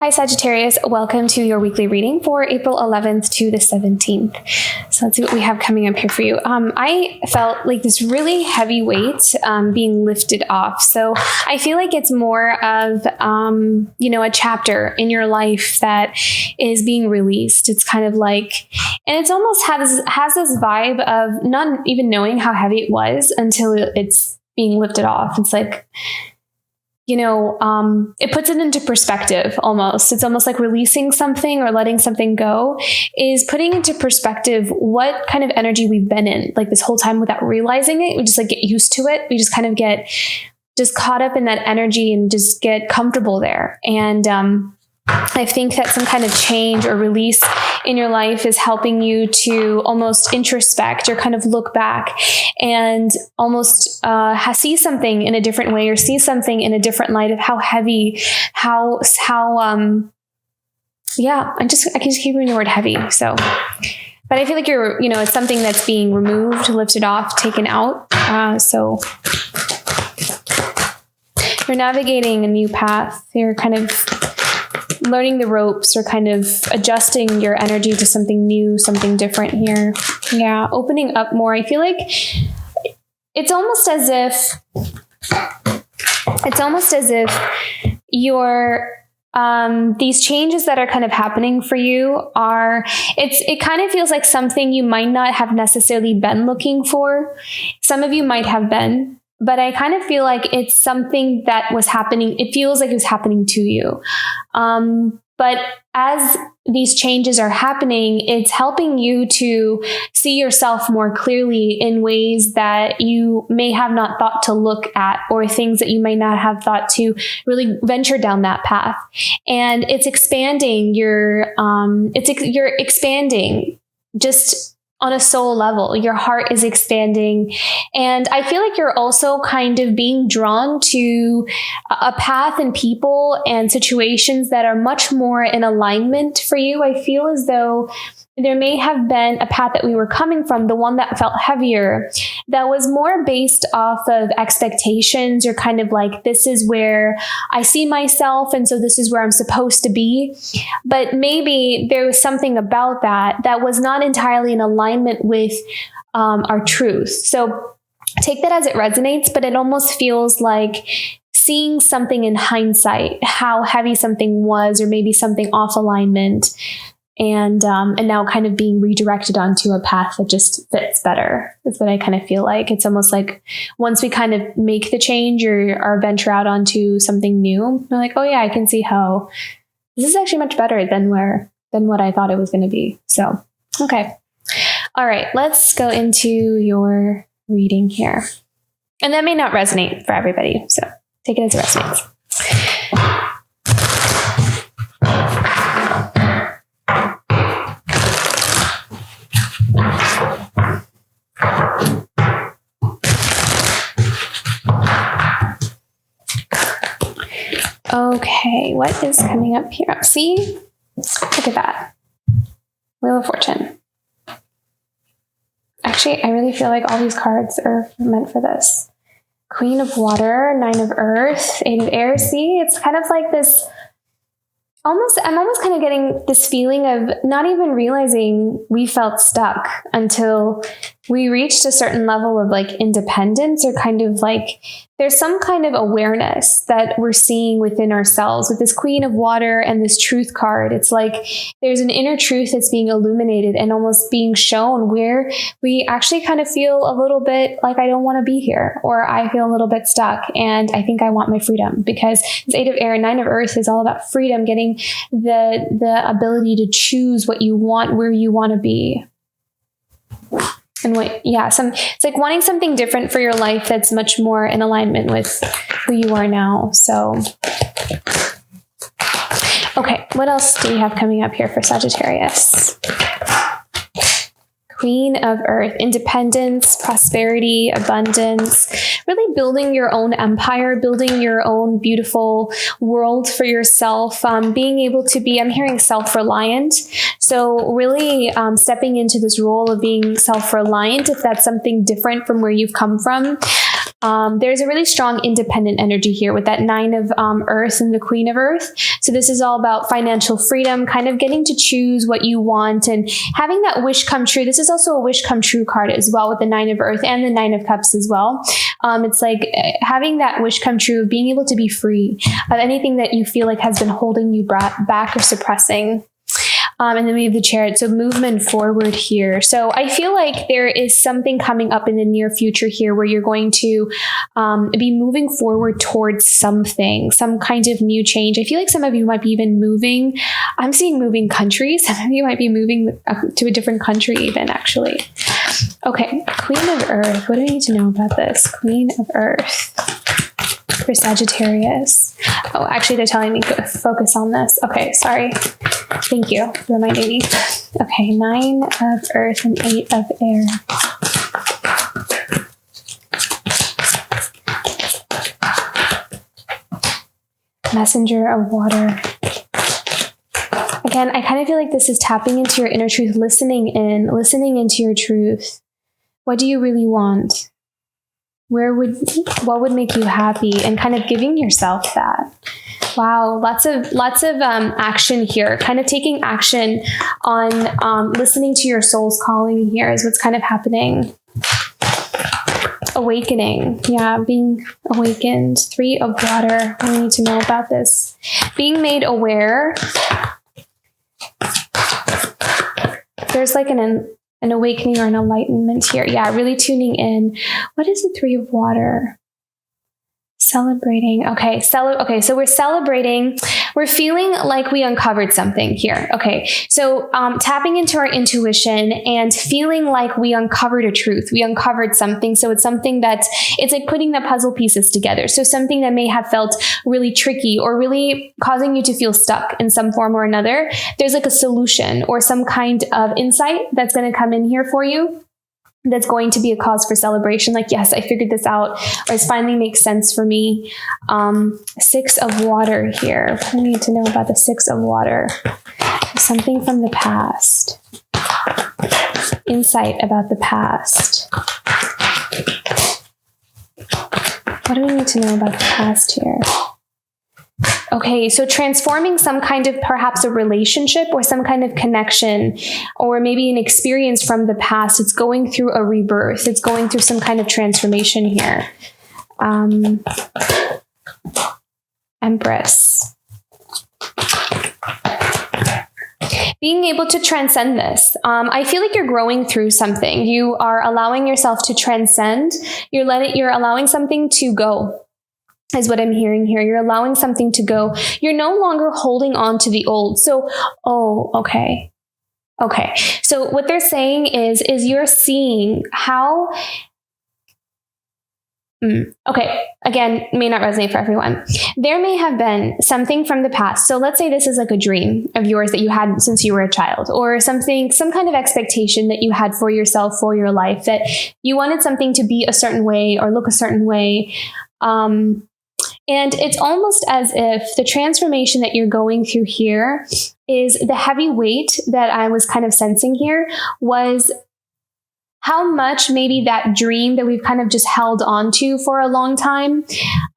Hi Sagittarius, welcome to your weekly reading for April 11th to the 17th. So let's see what we have coming up here for you. I felt like this really heavy weight being lifted off. So I feel like it's more of, a chapter in your life that is being released. It's kind of like, and it's almost has this vibe of not even knowing how heavy it was until it's being lifted off. It's like, it puts it into perspective almost. It's almost like releasing something or letting something go is putting into perspective what kind of energy we've been in like this whole time without realizing it. We just like get used to it. We just kind of get just caught up in that energy and just get comfortable there. And I think that some kind of change or release in your life is helping you to almost introspect or kind of look back and almost see something in a different way or see something in a different light of how heavy, I can just keep using the word heavy. So, but I feel like it's something that's being removed, lifted off, taken out. So you're navigating a new path. You're kind of learning the ropes or kind of adjusting your energy to something new, something different here. Yeah, opening up more. I feel like it's almost as if your these changes that are kind of happening for you it kind of feels like something you might not have necessarily been looking for. Some of you might have been, but I kind of feel like it's something that was happening. It feels like it was happening to you. But as these changes are happening, it's helping you to see yourself more clearly in ways that you may have not thought to look at, or things that you may not have thought to really venture down that path. And it's expanding you're expanding just on a soul level. Your heart is expanding. And I feel like you're also kind of being drawn to a path and people and situations that are much more in alignment for you. I feel as though there may have been a path that we were coming from, the one that felt heavier, that was more based off of expectations. You're kind of like, this is where I see myself, and so this is where I'm supposed to be. But maybe there was something about that was not entirely in alignment with our truth. So take that as it resonates, but it almost feels like seeing something in hindsight, how heavy something was, or maybe something off alignment. And now kind of being redirected onto a path that just fits better. That's what I kind of feel like. It's almost like once we kind of make the change or venture out onto something new, we're like, oh yeah, I can see how this is actually much better than what I thought it was going to be. So, okay. All right, let's go into your reading here. And that may not resonate for everybody, so take it as it resonates. Okay, what is coming up here? See? Look at that. Wheel of Fortune. Actually, I really feel like all these cards are meant for this. Queen of Water, Nine of Earth, Eight of Air. See? It's kind of like this I'm almost kind of getting this feeling of not even realizing we felt stuck until we reached a certain level of like independence, or kind of like there's some kind of awareness that we're seeing within ourselves with this Queen of Water and this Truth card. It's like there's an inner truth that's being illuminated and almost being shown, where we actually kind of feel a little bit like, I don't want to be here, or I feel a little bit stuck and I think I want my freedom. Because this Eight of Air and Nine of Earth is all about freedom, getting the ability to choose what you want, where you want to be. And it's like wanting something different for your life that's much more in alignment with who you are now. So, okay, what else do we have coming up here for Sagittarius? Queen of Earth, independence, prosperity, abundance, really building your own empire, building your own beautiful world for yourself, being able to be, I'm hearing self-reliant. So really stepping into this role of being self-reliant, if that's something different from where you've come from. There's a really strong independent energy here with that 9 of Earth and the Queen of Earth. So this is all about financial freedom, kind of getting to choose what you want and having that wish come true. This is also a wish come true card as well with the 9 of Earth and the 9 of Cups as well. It's like having that wish come true of being able to be free of anything that you feel like has been holding you back or suppressing. And then we have the Chariot, so movement forward here. So I feel like there is something coming up in the near future here where you're going to be moving forward towards something, some kind of new change. I feel like some of you might be even moving. I'm seeing moving countries. Some of you might be moving to a different country even, actually. Okay, Queen of Earth. What do I need to know about this? Queen of Earth for Sagittarius. Oh, actually, they're telling me to focus on this. Okay, sorry. Thank you for reminding me. Okay, 9 of Earth and 8 of Air. Messenger of Water. Again, I kind of feel like this is tapping into your inner truth, listening into your truth. What do you really want? What would make you happy? And kind of giving yourself that. Wow, lots of action here. Kind of taking action on listening to your soul's calling here is what's kind of happening. Awakening. Yeah, being awakened. 3 of Water. I need to know about this. Being made aware. There's like an awakening or an enlightenment here. Yeah, really tuning in. What is the 3 of Water? Celebrating. Okay, so we're celebrating. We're feeling like we uncovered something here. Okay, so tapping into our intuition and feeling like we uncovered a truth. We uncovered something. So it's something it's like putting the puzzle pieces together. So something that may have felt really tricky or really causing you to feel stuck in some form or another. There's like a solution or some kind of insight that's going to come in here for you. That's going to be a cause for celebration. Like, yes, I figured this out, or it finally makes sense for me. 6 of Water here. What do I need to know about the 6 of Water? Something from the past. Insight about the past. What do we need to know about the past here? Okay, so transforming some kind of perhaps a relationship or some kind of connection or maybe an experience from the past. It's going through a rebirth. It's going through some kind of transformation here. Empress. Being able to transcend this. I feel like you're growing through something. You are allowing yourself to transcend. You're allowing something to go. Is what I'm hearing here. You're allowing something to go. You're no longer holding on to the old. So, okay. So what they're saying is you're seeing how, okay, again, may not resonate for everyone. There may have been something from the past. So let's say this is like a dream of yours that you had since you were a child, or some kind of expectation that you had for yourself, for your life, that you wanted something to be a certain way or look a certain way. And it's almost as if the transformation that you're going through here is the heavy weight that I was kind of sensing here was how much maybe that dream that we've kind of just held on to for a long time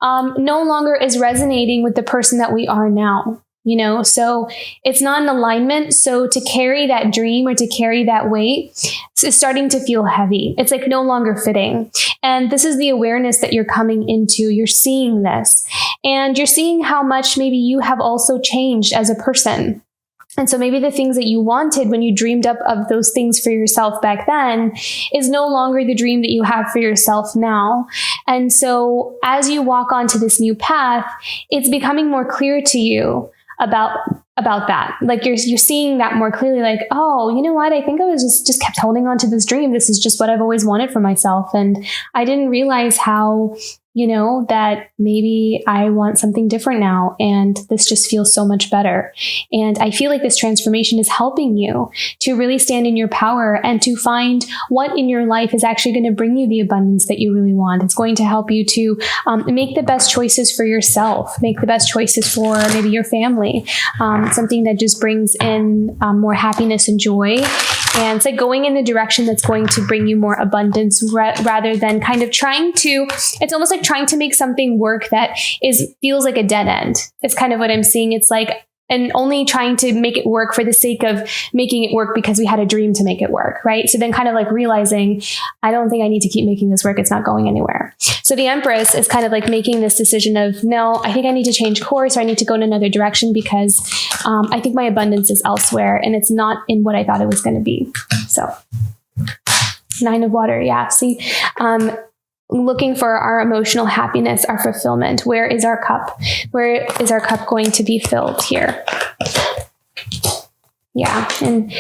no longer is resonating with the person that we are now. You know, so it's not in alignment. So to carry that dream or to carry that weight is starting to feel heavy. It's like no longer fitting. And this is the awareness that you're coming into. You're seeing this and you're seeing how much maybe you have also changed as a person. And so maybe the things that you wanted when you dreamed up of those things for yourself back then is no longer the dream that you have for yourself now. And so as you walk onto this new path, it's becoming more clear to you about that. Like you're seeing that more clearly, like, oh, you know what? I think I was just kept holding on to this dream. This is just what I've always wanted for myself. And I didn't realize how, you know, that maybe I want something different now. And this just feels so much better. And I feel like this transformation is helping you to really stand in your power and to find what in your life is actually going to bring you the abundance that you really want. It's going to help you to make the best choices for yourself, make the best choices for maybe your family, something that just brings in more happiness and joy. And it's like going in the direction that's going to bring you more abundance rather than kind of it's almost like trying to make something work that feels like a dead end. It's kind of what I'm seeing. It's like, and only trying to make it work for the sake of making it work because we had a dream to make it work, right? So then kind of like realizing, I don't think I need to keep making this work. It's not going anywhere. So the Empress is kind of like making this decision of, no, I think I need to change course, or I need to go in another direction because I think my abundance is elsewhere and it's not in what I thought it was going to be. So 9 of Water. Yeah. See, looking for our emotional happiness, our fulfillment. Where is our cup? Where is our cup going to be filled here? Yeah. And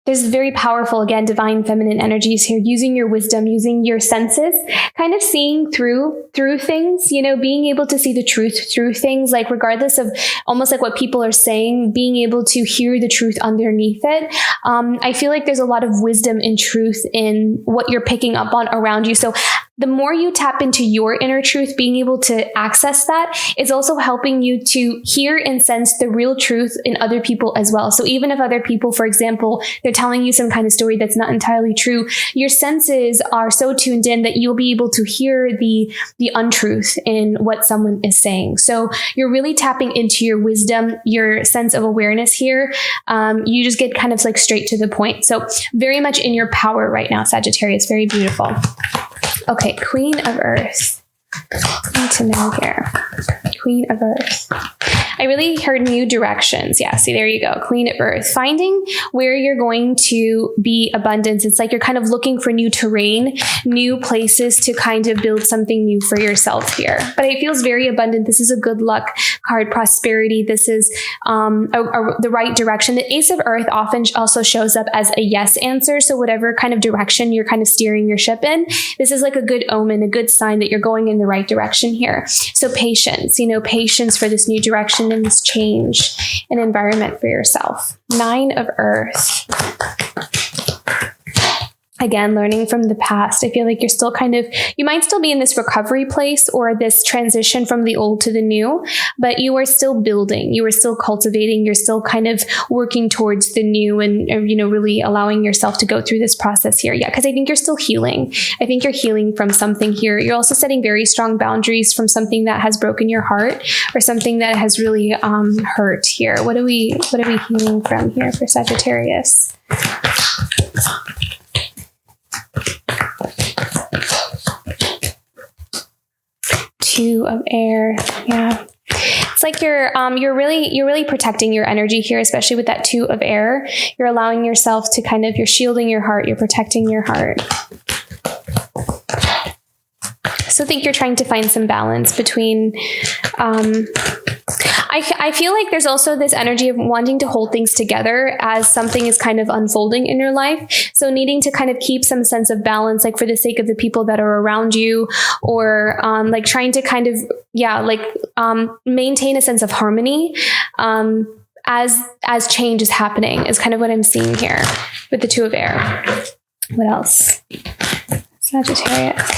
there's very powerful, again, divine feminine energies here, using your wisdom, using your senses, kind of seeing through things, being able to see the truth through things, like regardless of almost like what people are saying, being able to hear the truth underneath it. I feel like there's a lot of wisdom and truth in what you're picking up on around you. So the more you tap into your inner truth, being able to access that is also helping you to hear and sense the real truth in other people as well. So even if other people, for example, they're telling you some kind of story that's not entirely true, your senses are so tuned in that you'll be able to hear the untruth in what someone is saying. So you're really tapping into your wisdom, your sense of awareness here. You just get kind of like straight to the point. So very much in your power right now, Sagittarius. Very beautiful. Okay, Queen of Earth. I need to know here. Queen of Earth. I really heard new directions. Yeah, see, there you go. Queen of Earth. Finding where you're going to be abundance. It's like you're kind of looking for new terrain, new places to kind of build something new for yourself here. But it feels very abundant. This is a good luck card, prosperity. This is the right direction. The Ace of Earth often also shows up as a yes answer. So whatever kind of direction you're kind of steering your ship in, this is like a good omen, a good sign that you're going in the right direction here. So patience, patience for this new direction and this change and environment for yourself. 9 of Earth. Again, learning from the past. I feel like you're still you might still be in this recovery place or this transition from the old to the new, but you are still building, you are still cultivating, you're still kind of working towards the new and, really allowing yourself to go through this process here. Yeah, because I think you're still healing. I think you're healing from something here. You're also setting very strong boundaries from something that has broken your heart or something that has really hurt here. What are we healing from here for Sagittarius? 2 of Air. Yeah. It's like you're really protecting your energy here, especially with that 2 of Air. You're allowing yourself to you're shielding your heart. You're protecting your heart. So I think you're trying to find some balance between, I feel like there's also this energy of wanting to hold things together as something is kind of unfolding in your life. So needing to kind of keep some sense of balance, like for the sake of the people that are around you, or like trying to kind of, maintain a sense of harmony as change is happening is kind of what I'm seeing here with the 2 of Air. What else? Sagittarius.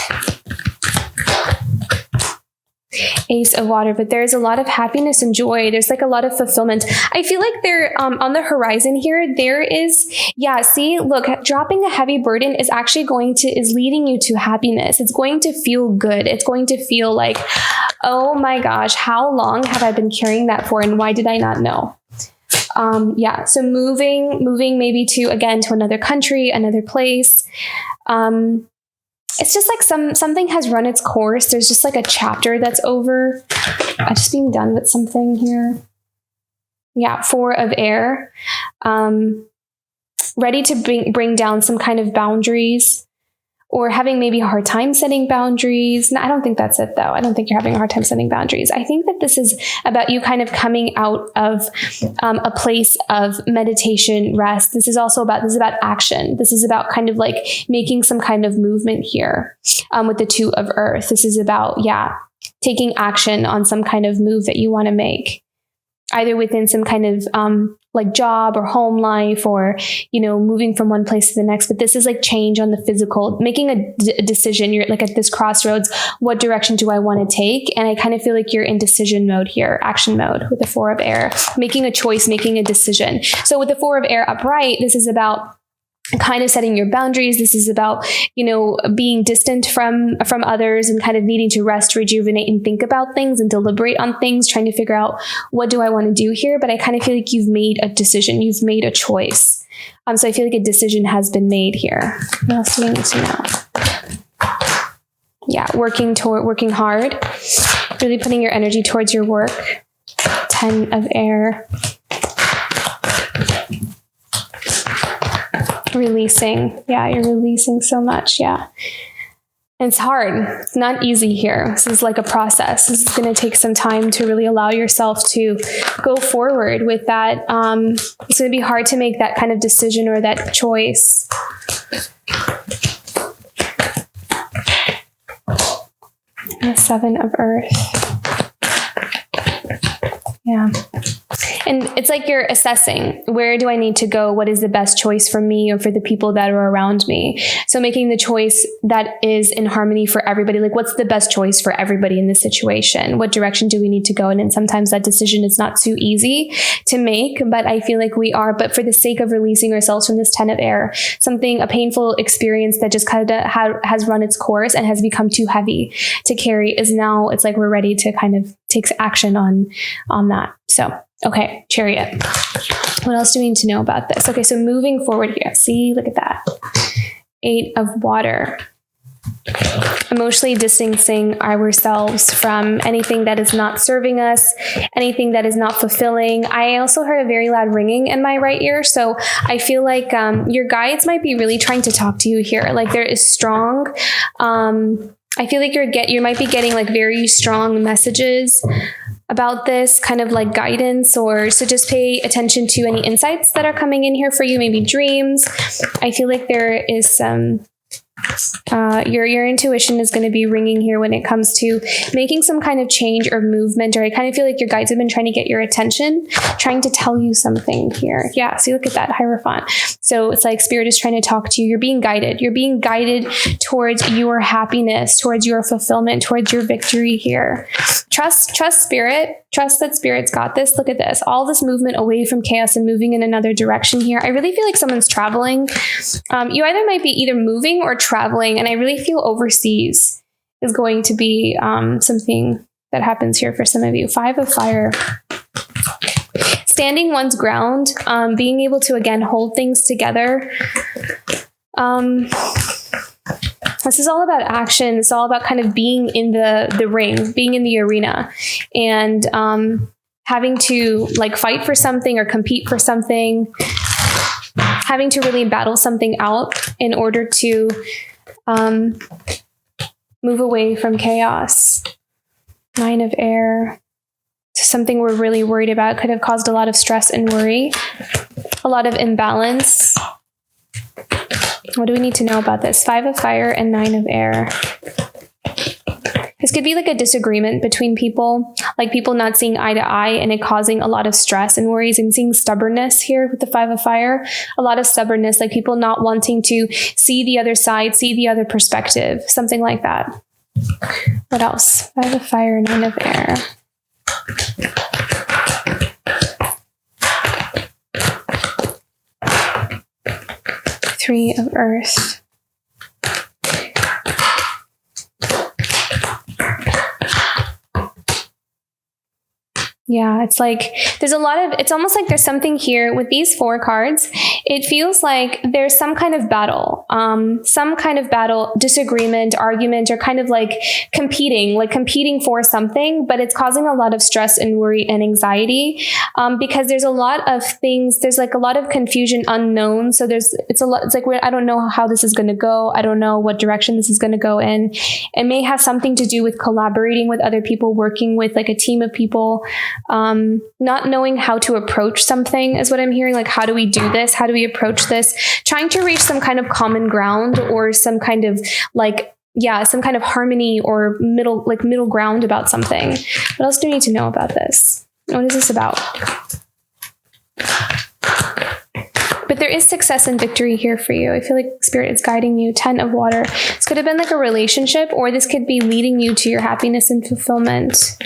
Ace of Water, but there's a lot of happiness and joy. There's like a lot of fulfillment. I feel like there on the horizon here, there is, look, dropping a heavy burden is actually is leading you to happiness. It's going to feel good. It's going to feel like, oh my gosh, how long have I been carrying that for? And why did I not know? So moving maybe to another country, another place. It's just like something has run its course. There's just like a chapter that's over. I'm just being done with something here. Yeah, 4 of Air. Ready to bring down some kind of boundaries, or having maybe a hard time setting boundaries. No, I don't think that's it though. I don't think you're having a hard time setting boundaries. I think that this is about you kind of coming out of a place of meditation, rest. This is about action. This is about kind of like making some kind of movement here with the 2 of Earth. This is about, taking action on some kind of move that you want to make, either within some kind of like job or home life, or, moving from one place to the next. But this is like change on the physical, making a decision. You're like at this crossroads. What direction do I want to take? And I kind of feel like you're in decision mode here, action mode with the 4 of Air, making a choice, making a decision. So with the 4 of Air upright, this is about kind of setting your boundaries. This is about, being distant from others and kind of needing to rest, rejuvenate, and think about things and deliberate on things, trying to figure out, what do I want to do here? But I kind of feel like you've made a decision. You've made a choice. So I feel like a decision has been made here. What else do we need to know? Yeah, working hard, really putting your energy towards your work. 10 of air. Releasing. Yeah, you're releasing so much. Yeah. And it's hard. It's not easy here. This is like a process. This is going to take some time to really allow yourself to go forward with that. It's going to be hard to make that kind of decision or that choice. The 7 of earth. Yeah. And it's like you're assessing, where do I need to go? What is the best choice for me or for the people that are around me? So making the choice that is in harmony for everybody. Like, what's the best choice for everybody in this situation? What direction do we need to go? And then sometimes that decision is not too easy to make, but I feel like we are. But for the sake of releasing ourselves from this 10 of air, a painful experience that just kind of has run its course and has become too heavy to carry, is now, it's like we're ready to kind of take action on that. So, okay, Chariot. What else do we need to know about this? Okay, so moving forward here. See, look at that. 8 of water. Emotionally distancing ourselves from anything that is not serving us, anything that is not fulfilling. I also heard a very loud ringing in my right ear. So I feel like your guides might be really trying to talk to you here. Like, there is strong, I feel like you might be getting like very strong messages about this, kind of like guidance, so just pay attention to any insights that are coming in here for you, maybe dreams. I feel like there is some, your intuition is going to be ringing here when it comes to making some kind of change or movement, or I kind of feel like your guides have been trying to get your attention, trying to tell you something here. Yeah, see, look at that Hierophant. So it's like Spirit is trying to talk to you. You're being guided. You're being guided towards your happiness, towards your fulfillment, towards your victory here. Trust Spirit. Trust that Spirit's got this. Look at this. All this movement away from chaos and moving in another direction here. I really feel like someone's traveling. You might be either moving or traveling, and I really feel overseas is going to be something that happens here for some of you. 5 of fire. Standing one's ground, being able to, again, hold things together. This is all about action. It's all about kind of being in the ring, being in the arena, and having to like fight for something or compete for something, having to really battle something out in order to move away from chaos. 9 of air. Something we're really worried about, could have caused a lot of stress and worry, a lot of imbalance. What do we need to know about this? 5 of fire and 9 of air. This could be like a disagreement between people, like people not seeing eye to eye and it causing a lot of stress and worries. I'm seeing stubbornness here with the 5 of fire, a lot of stubbornness, like people not wanting to see the other side, see the other perspective, something like that. What else? 5 of fire, 9 of air. 3 of earth. Yeah, it's like there's it's almost like there's something here with these 4 cards. It feels like there's some kind of battle, disagreement, argument, or kind of like competing for something, but it's causing a lot of stress and worry and anxiety because there's a lot of things, there's like a lot of confusion, unknown. So it's like, I don't know how this is going to go. I don't know what direction this is going to go in. It may have something to do with collaborating with other people, working with like a team of people. Not knowing how to approach something is what I'm hearing. Like, how do we do this? How do we approach this? Trying to reach some kind of common ground or some kind of some kind of harmony or middle ground about something. What else do we need to know about this? What is this about? But there is success and victory here for you. I feel like Spirit is guiding you. 10 of water. This could have been like a relationship, or this could be leading you to your happiness and fulfillment.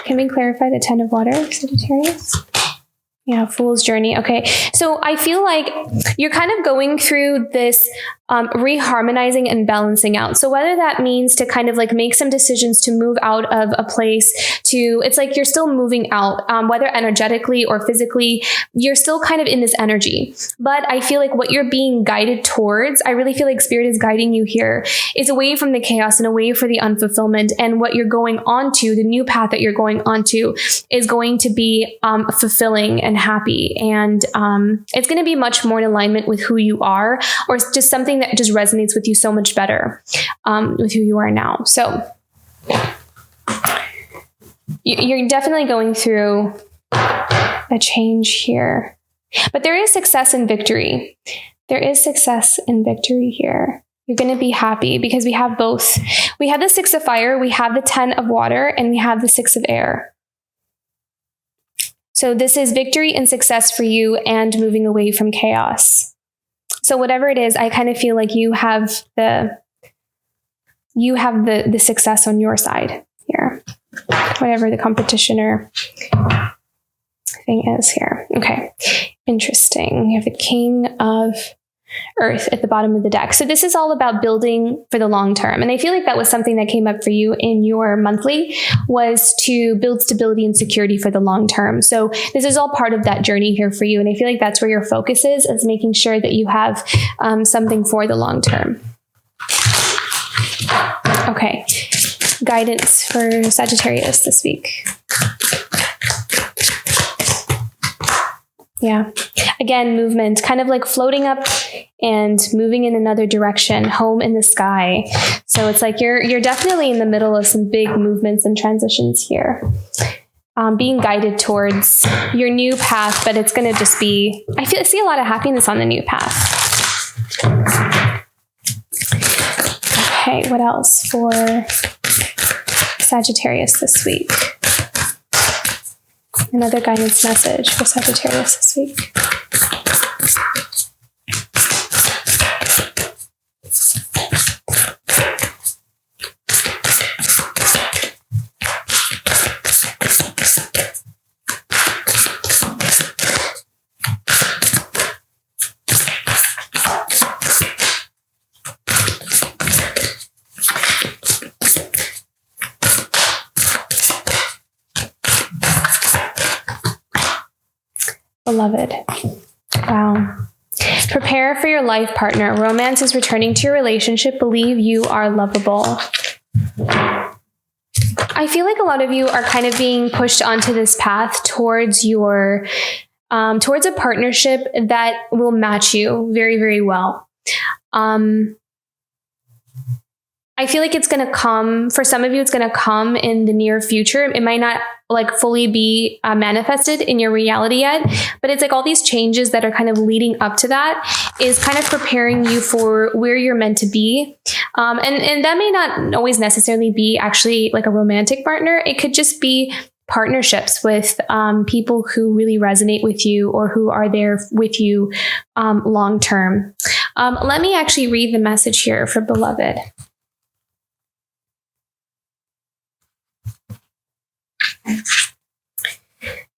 Can we clarify the 10 of water, Sagittarius? Yeah, fool's journey. Okay. So I feel like you're kind of going through this reharmonizing and balancing out. So whether that means to kind of like make some decisions to move out of a place it's like you're still moving out, whether energetically or physically, you're still kind of in this energy. But I feel like what you're being guided towards, I really feel like Spirit is guiding you here, is away from the chaos and away from the unfulfillment. And what you're going onto, the new path that you're going onto, is going to be fulfilling and happy. And it's going to be much more in alignment with who you are, or it's just something that just resonates with you so much better with who you are now. So you're definitely going through a change here, but there is success and victory. There is success and victory here. You're going to be happy because we have both. We have the 6 of fire, we have the 10 of water, and we have the 6 of air. So this is victory and success for you and moving away from chaos. So whatever it is, I kind of feel like you have the success on your side here. Whatever the competition or thing is here. Okay. Interesting. We have the King of Earth at the bottom of the deck. So this is all about building for the long term. And I feel like that was something that came up for you in your monthly, was to build stability and security for the long term. So this is all part of that journey here for you. And I feel like that's where your focus is making sure that you have something for the long term. Okay. Guidance for Sagittarius this week. Yeah. Again, movement, kind of like floating up and moving in another direction, home in the sky. So it's like you're definitely in the middle of some big movements and transitions here. Being guided towards your new path, but it's going to just be, I see a lot of happiness on the new path. Okay, what else for Sagittarius this week? Another guidance message for Sagittarius this week. Beloved. Wow. Prepare for your life partner. Romance is returning to your relationship. Believe you are lovable. I feel like a lot of you are kind of being pushed onto this path towards your, towards a partnership that will match you very, very well. I feel like it's going to come, for some of you, it's going to come in the near future. It might not like fully be manifested in your reality yet, but it's like all these changes that are kind of leading up to that is kind of preparing you for where you're meant to be. And that may not always necessarily be actually like a romantic partner. It could just be partnerships with people who really resonate with you or who are there with you long term. Let me actually read the message here for Beloved.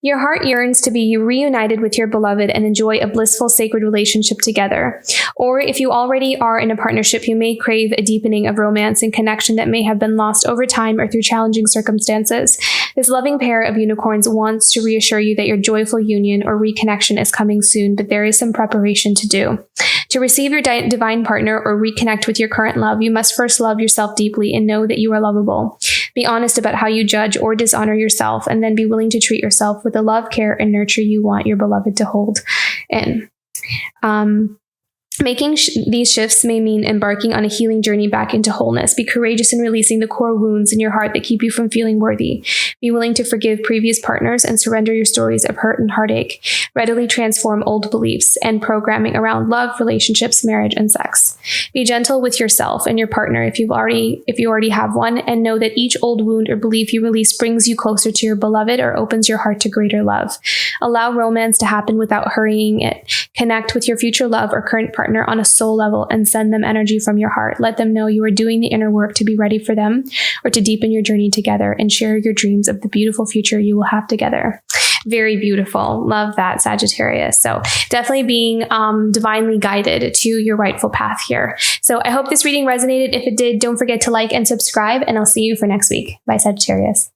Your heart yearns to be reunited with your beloved and enjoy a blissful, sacred relationship together. Or if you already are in a partnership, you may crave a deepening of romance and connection that may have been lost over time or through challenging circumstances. This loving pair of unicorns wants to reassure you that your joyful union or reconnection is coming soon, but there is some preparation to do. To receive your divine partner or reconnect with your current love, you must first love yourself deeply and know that you are lovable. Be honest about how you judge or dishonor yourself, and then be willing to treat yourself with the love, care, and nurture you want your beloved to hold in. Making these shifts may mean embarking on a healing journey back into wholeness. Be courageous in releasing the core wounds in your heart that keep you from feeling worthy. Be willing to forgive previous partners and surrender your stories of hurt and heartache. Readily transform old beliefs and programming around love, relationships, marriage, and sex. Be gentle with yourself and your partner if you already have one, and know that each old wound or belief you release brings you closer to your beloved or opens your heart to greater love. Allow romance to happen without hurrying it. Connect with your future love or current partner on a soul level and send them energy from your heart. Let them know you are doing the inner work to be ready for them or to deepen your journey together, and share your dreams of the beautiful future you will have together. Very beautiful. Love that, Sagittarius. So definitely being divinely guided to your rightful path here. So I hope this reading resonated. If it did, don't forget to like and subscribe, and I'll see you for next week. Bye, Sagittarius.